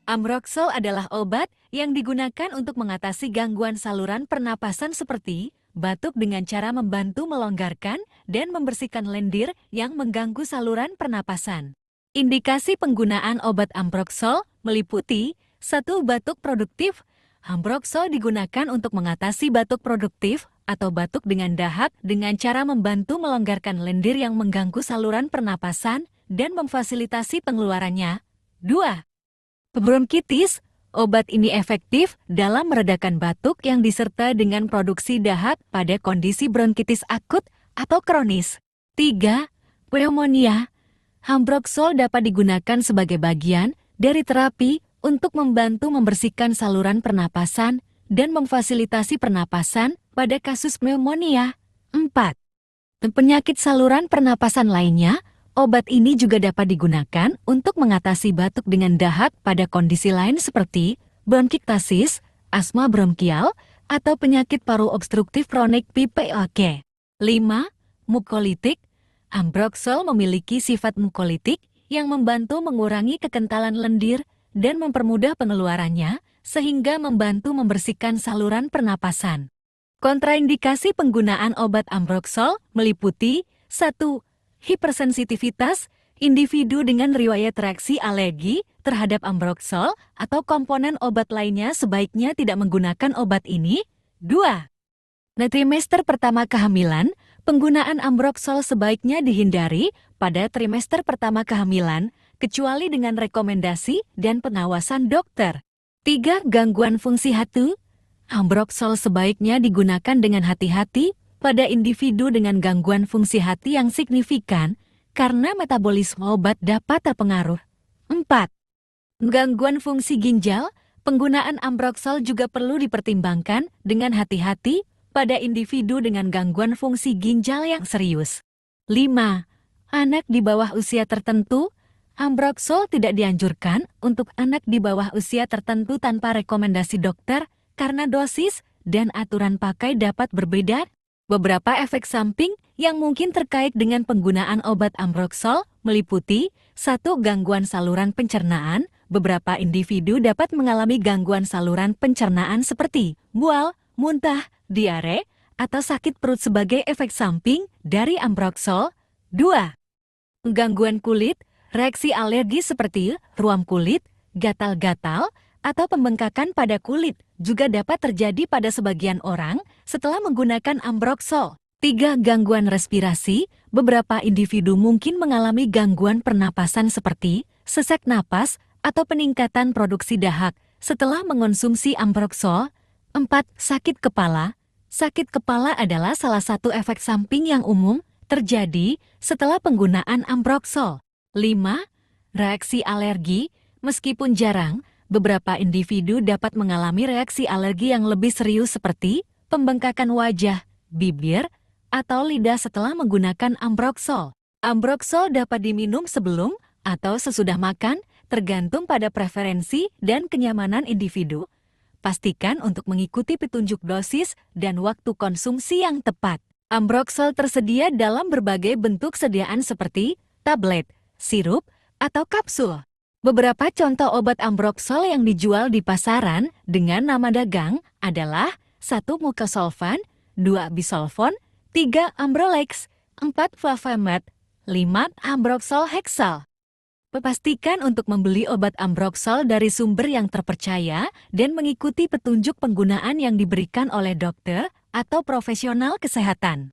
Ambroxol adalah obat yang digunakan untuk mengatasi gangguan saluran pernapasan seperti batuk dengan cara membantu melonggarkan dan membersihkan lendir yang mengganggu saluran pernapasan. Indikasi penggunaan obat Ambroxol meliputi 1. Batuk produktif. Ambroxol digunakan untuk mengatasi batuk produktif atau batuk dengan dahak dengan cara membantu melonggarkan lendir yang mengganggu saluran pernapasan dan memfasilitasi pengeluarannya. 2. Bronkitis, obat ini efektif dalam meredakan batuk yang disertai dengan produksi dahak pada kondisi bronkitis akut atau kronis. 3. Pneumonia, Ambroxol dapat digunakan sebagai bagian dari terapi untuk membantu membersihkan saluran pernapasan dan memfasilitasi pernapasan pada kasus pneumonia. 4. Penyakit saluran pernapasan lainnya, obat ini juga dapat digunakan untuk mengatasi batuk dengan dahak pada kondisi lain seperti bronkiektasis, asma bronkial, atau penyakit paru obstruktif kronik PPOK. 5. Mukolitik. Ambroxol memiliki sifat mukolitik yang membantu mengurangi kekentalan lendir dan mempermudah pengeluarannya, sehingga membantu membersihkan saluran pernapasan. Kontraindikasi penggunaan obat Ambroxol meliputi 1. Hipersensitivitas, individu dengan riwayat reaksi alergi terhadap Ambroxol atau komponen obat lainnya sebaiknya tidak menggunakan obat ini. 2. Trimester pertama kehamilan, penggunaan Ambroxol sebaiknya dihindari pada trimester pertama kehamilan, kecuali dengan rekomendasi dan pengawasan dokter. 3. Gangguan fungsi hati. Ambroxol sebaiknya digunakan dengan hati-hati pada individu dengan gangguan fungsi hati yang signifikan karena metabolisme obat dapat terpengaruh. 4. Gangguan fungsi ginjal, penggunaan Ambroxol juga perlu dipertimbangkan dengan hati-hati pada individu dengan gangguan fungsi ginjal yang serius. 5. Anak di bawah usia tertentu, Ambroxol tidak dianjurkan untuk anak di bawah usia tertentu tanpa rekomendasi dokter karena dosis dan aturan pakai dapat berbeda. Beberapa efek samping yang mungkin terkait dengan penggunaan obat Ambroxol meliputi 1. Gangguan saluran pencernaan. Beberapa individu dapat mengalami gangguan saluran pencernaan seperti mual, muntah, diare, atau sakit perut sebagai efek samping dari Ambroxol. 2. Gangguan kulit, reaksi alergi seperti ruam kulit, gatal-gatal, atau pembengkakan pada kulit juga dapat terjadi pada sebagian orang setelah menggunakan Ambroxol. 3. Gangguan respirasi, beberapa individu mungkin mengalami gangguan pernapasan seperti sesak napas atau peningkatan produksi dahak setelah mengonsumsi Ambroxol. 4. Sakit kepala. Sakit kepala adalah salah satu efek samping yang umum terjadi setelah penggunaan Ambroxol. 5. Reaksi alergi. Meskipun jarang, beberapa individu dapat mengalami reaksi alergi yang lebih serius seperti pembengkakan wajah, bibir, atau lidah setelah menggunakan Ambroxol. Ambroxol dapat diminum sebelum atau sesudah makan, tergantung pada preferensi dan kenyamanan individu. Pastikan untuk mengikuti petunjuk dosis dan waktu konsumsi yang tepat. Ambroxol tersedia dalam berbagai bentuk sediaan seperti tablet, sirup, atau kapsul. Beberapa contoh obat Ambroxol yang dijual di pasaran dengan nama dagang adalah 1. Mucosolvan, 2. Bisolfon, 3. Ambrolex, 4. Flavamate, 5. Ambroxol Hexal. Pastikan untuk membeli obat Ambroxol dari sumber yang terpercaya dan mengikuti petunjuk penggunaan yang diberikan oleh dokter atau profesional kesehatan.